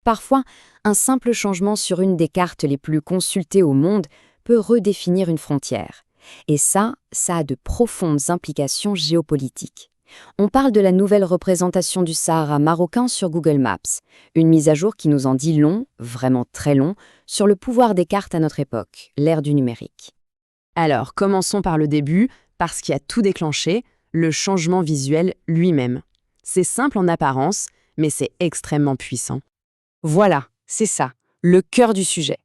Parfois, un simple changement sur une des cartes les plus consultées au monde peut redéfinir une frontière. Et ça a de profondes implications géopolitiques. On parle de la nouvelle représentation du Sahara marocain sur Google Maps, une mise à jour qui nous en dit long, vraiment très long, sur le pouvoir des cartes à notre époque, l'ère du numérique. Alors, commençons par le début, parce qu'il y a tout déclenché, le changement visuel lui-même. C'est simple en apparence, mais c'est extrêmement puissant. Voilà, c'est ça, le cœur du sujet.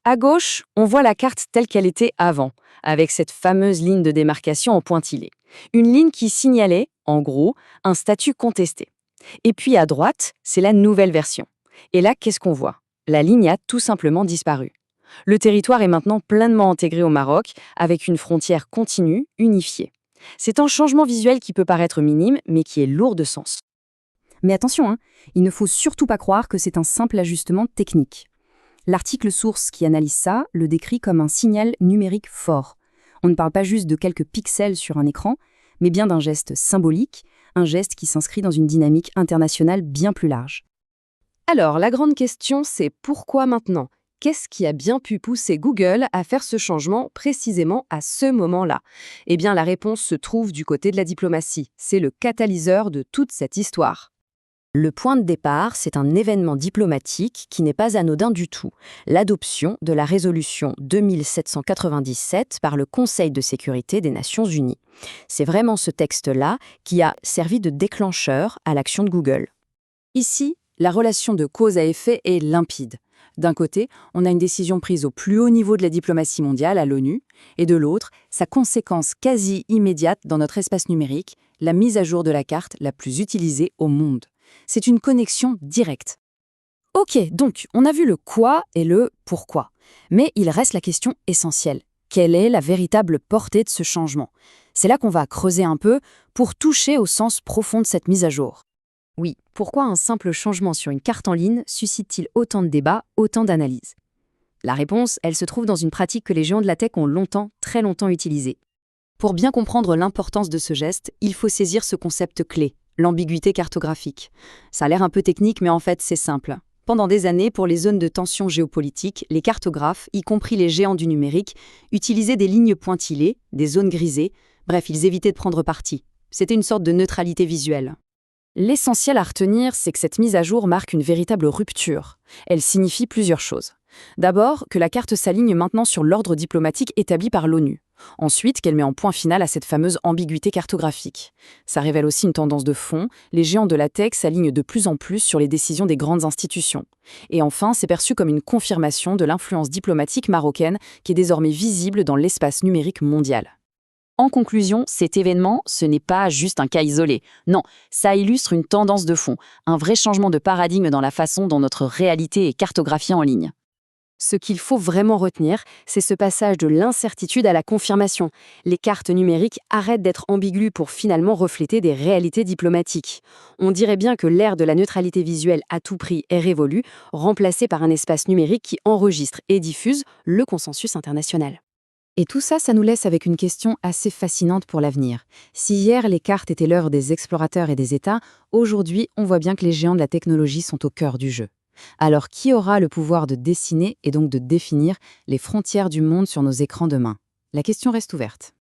À gauche, on voit la carte telle qu'elle était avant, avec cette fameuse ligne de démarcation en pointillé. Une ligne qui signalait, en gros, un statut contesté. Et puis à droite, c'est la nouvelle version. Et là, qu'est-ce qu'on voit? La ligne a tout simplement disparu. Le territoire est maintenant pleinement intégré au Maroc, avec une frontière continue, unifiée. C'est un changement visuel qui peut paraître minime, mais qui est lourd de sens. Mais attention, il ne faut surtout pas croire que c'est un simple ajustement technique. L'article source qui analyse ça le décrit comme un signal numérique fort. On ne parle pas juste de quelques pixels sur un écran, mais bien d'un geste symbolique, un geste qui s'inscrit dans une dynamique internationale bien plus large. Alors, la grande question, c'est pourquoi maintenant? Qu'est-ce qui a bien pu pousser Google à faire ce changement précisément à ce moment-là? Eh bien, la réponse se trouve du côté de la diplomatie. C'est le catalyseur de toute cette histoire. Le point de départ, c'est un événement diplomatique qui n'est pas anodin du tout, l'adoption de la résolution 2797 par le Conseil de sécurité des Nations Unies. C'est vraiment ce texte-là qui a servi de déclencheur à l'action de Google. Ici, la relation de cause à effet est limpide. D'un côté, on a une décision prise au plus haut niveau de la diplomatie mondiale, à l'ONU, et de l'autre, sa conséquence quasi immédiate dans notre espace numérique, la mise à jour de la carte la plus utilisée au monde. C'est une connexion directe. Ok, donc on a vu le quoi et le pourquoi. Mais il reste la question essentielle. Quelle est la véritable portée de ce changement? C'est là qu'on va creuser un peu pour toucher au sens profond de cette mise à jour. Oui, pourquoi un simple changement sur une carte en ligne suscite-t-il autant de débats, autant d'analyses? La réponse, elle se trouve dans une pratique que les géants de la tech ont longtemps, très longtemps utilisée. Pour bien comprendre l'importance de ce geste, il faut saisir ce concept clé, l'ambiguïté cartographique. Ça a l'air un peu technique, mais en fait, c'est simple. Pendant des années, pour les zones de tension géopolitique, les cartographes, y compris les géants du numérique, utilisaient des lignes pointillées, des zones grisées, bref, ils évitaient de prendre parti. C'était une sorte de neutralité visuelle. L'essentiel à retenir, c'est que cette mise à jour marque une véritable rupture. Elle signifie plusieurs choses. D'abord, que la carte s'aligne maintenant sur l'ordre diplomatique établi par l'ONU. Ensuite, qu'elle met en point final à cette fameuse ambiguïté cartographique. Ça révèle aussi une tendance de fond, les géants de la tech s'alignent de plus en plus sur les décisions des grandes institutions. Et enfin, c'est perçu comme une confirmation de l'influence diplomatique marocaine qui est désormais visible dans l'espace numérique mondial. En conclusion, cet événement, ce n'est pas juste un cas isolé. Non, ça illustre une tendance de fond, un vrai changement de paradigme dans la façon dont notre réalité est cartographiée en ligne. Ce qu'il faut vraiment retenir, c'est ce passage de l'incertitude à la confirmation. Les cartes numériques arrêtent d'être ambiguës pour finalement refléter des réalités diplomatiques. On dirait bien que l'ère de la neutralité visuelle à tout prix est révolue, remplacée par un espace numérique qui enregistre et diffuse le consensus international. Et tout ça, ça nous laisse avec une question assez fascinante pour l'avenir. Si hier, les cartes étaient l'œuvre des explorateurs et des États, aujourd'hui, on voit bien que les géants de la technologie sont au cœur du jeu. Alors, qui aura le pouvoir de dessiner et donc de définir les frontières du monde sur nos écrans demain? La question reste ouverte.